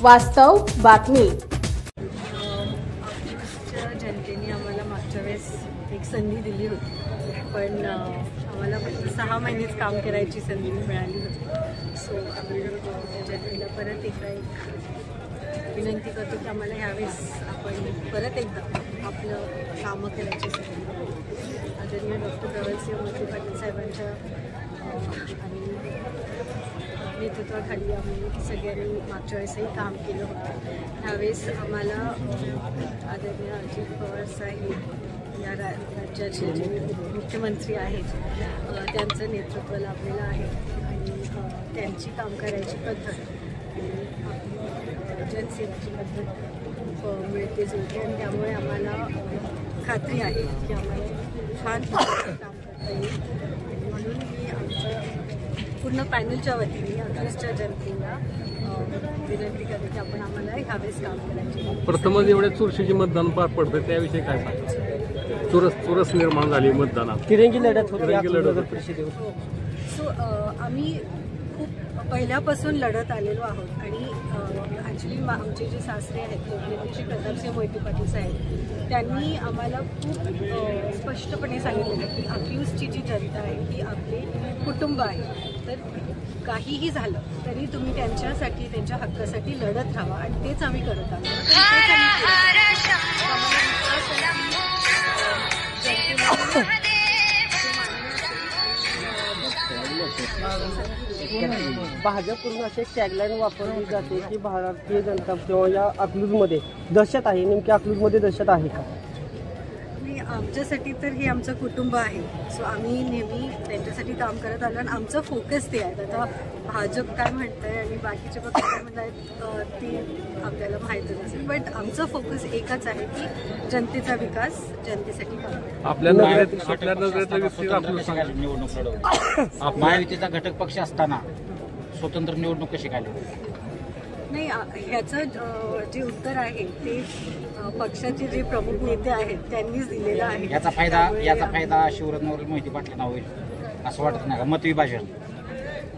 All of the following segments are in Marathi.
वास्तव बातमी। जनतेने आम्हाला मागच्या वेळेस एक संधी दिली होती, पण आम्हाला फक्त 6 महिनेच काम करायची संधी मिळाली होती। सो आम्ही जनतेला परत एकदा एक विनंती करतो की आम्हाला ह्यावेळेस आपण परत एकदा आपलं कामं करायची संधी आदरणीय डॉक्टर प्रवलसिंह मोहिते पाटील साहेबांच्या नेतृत्वाखाली आम्ही सगळ्यांनी मागच्या वेळेसही काम केलं होतं। ह्यावेळेस आम्हाला आदरणीय अजित पवार साहेब या राज्याचे जे मुख्यमंत्री आहेत त्यांचं नेतृत्व लाभलेलं आहे आणि त्यांची काम करायची पद्धत जनसेवेची पद्धत खूप मिळते जुळते आणि त्यामुळे आम्हाला खात्री आहे की आम्हाला छान काम करता येईल। म्हणून मी आमचं पूर्ण पॅनलच्या वतीने अकलूजच्या जनतेला विनंती करते की आपण आम्हाला ह्यावेळेस काम करायचे। प्रथमच एवढ्या चुरशीचे मतदान पार पडतं, त्याविषयी काय सांगायचं? चुरस निर्माण झाली मतदानात, तिरंगी लढत होती। सो आम्ही खूप पहिल्यापासून लढत आलेलो आहोत आणि ॲक्च्युली आमचे जे सासरे आहेत लोकनेते प्रतापसिंह मोहिते पाटील साहेब त्यांनी आम्हाला खूप स्पष्टपणे सांगितलेलं की अकलूजची जी जनता आहे ती आपले कुटुंब आहे, तर काहीही झालं तरी तुम्ही त्यांच्यासाठी त्यांच्या हक्कासाठी लढत राहा आणि तेच आम्ही करत आहोत। भाजपकडून असे टॅगलाईन वापरली जाते की भारतीय जनता किंवा या अकलूजमध्ये दहशत आहे, नेमकी अकलूजमध्ये दहशत आहे का? आमच्यासाठी तर हे आमचं कुटुंब आहे, सो आम्ही नेहमी त्यांच्यासाठी काम करत आलो आणि आमचं फोकस ते आहे। आता भाजप काय म्हणत आहे आणि बाकीचे पक्ष काय म्हणत आहेत ते आपल्याला माहीतच असेल, बट आमचं फोकस एकच आहे की जनतेचा विकास, जनतेसाठी काम। आपल्या महायुतीचा घटक पक्ष असताना स्वतंत्र निवडणूक कशी काय? नाही, ह्याचं जे उत्तर आहे ते पक्षाचे जे प्रमुख नेते आहेत त्यांनीच दिलेलं आहे। याचा फायदा शिवरत्नवरील मोहिते पाटलांना होईल असं वाटत नाही का? मतविभाजन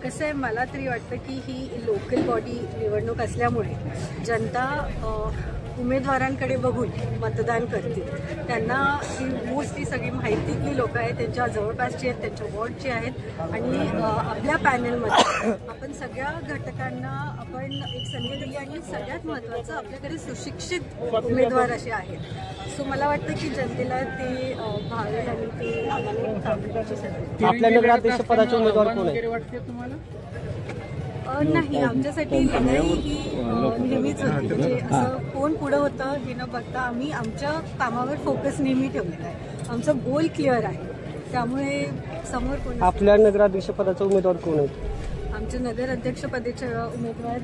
कसं आहे, मला तरी वाटतं की ही लोकल बॉडी निवडणूक असल्यामुळे जनता उमेदवारांकडे बघून मतदान करतील। त्यांना ही मोस्टली सगळी माहितीतली लोक आहेत, त्यांच्या जवळपासची आहेत, त्यांच्या वॉर्डची आहेत आणि आपल्या पॅनलमध्ये आपण सगळ्या घटकांना आपण एक संधी दिली आणि सगळ्यात महत्त्वाचं आपल्याकडे सुशिक्षित उमेदवार असे आहेत। सो मला वाटतं की जनतेला ते भावेल आणि ते आम्हाला काम करायची संधी। आपल्या नगराध्यक्ष पदाचे उमेदवार कोण आहे? नाही, आमच्यासाठी लढाई ही नेहमीच होती, म्हणजे असं कोण पुढं होतं हे न बघता आम्ही आमच्या कामावर फोकस नेहमी ठेवलेला आहे। आमचं गोल क्लिअर आहे, त्यामुळे समोर कोण आपल्या नगराध्यक्ष पदाचा उमेदवार कोण आहे? आमच्या नगर अध्यक्षपदाचे उमेदवार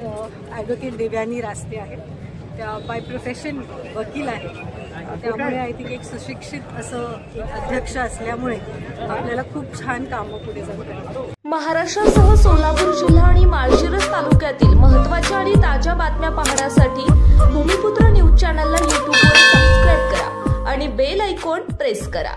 ॲडव्होकेट देवयानी रास्ते आहेत। त्या बाय प्रोफेशन वकील आहेत, त्यामुळे आय थिंक एक सुशिक्षित असं एक अध्यक्ष असल्यामुळे आपल्याला खूप छान कामं पुढे जाऊ शकतात। महाराष्ट्रासह सोलापूर जिल्हा आणि माळशिरस तालुक्यातील महत्त्वाच्या आणि ताज्या बातम्या पाहण्यासाठी भूमिपुत्र न्यूज चॅनलला यूट्यूबवर सबस्क्राईब करा आणि बेल आयकॉन प्रेस करा।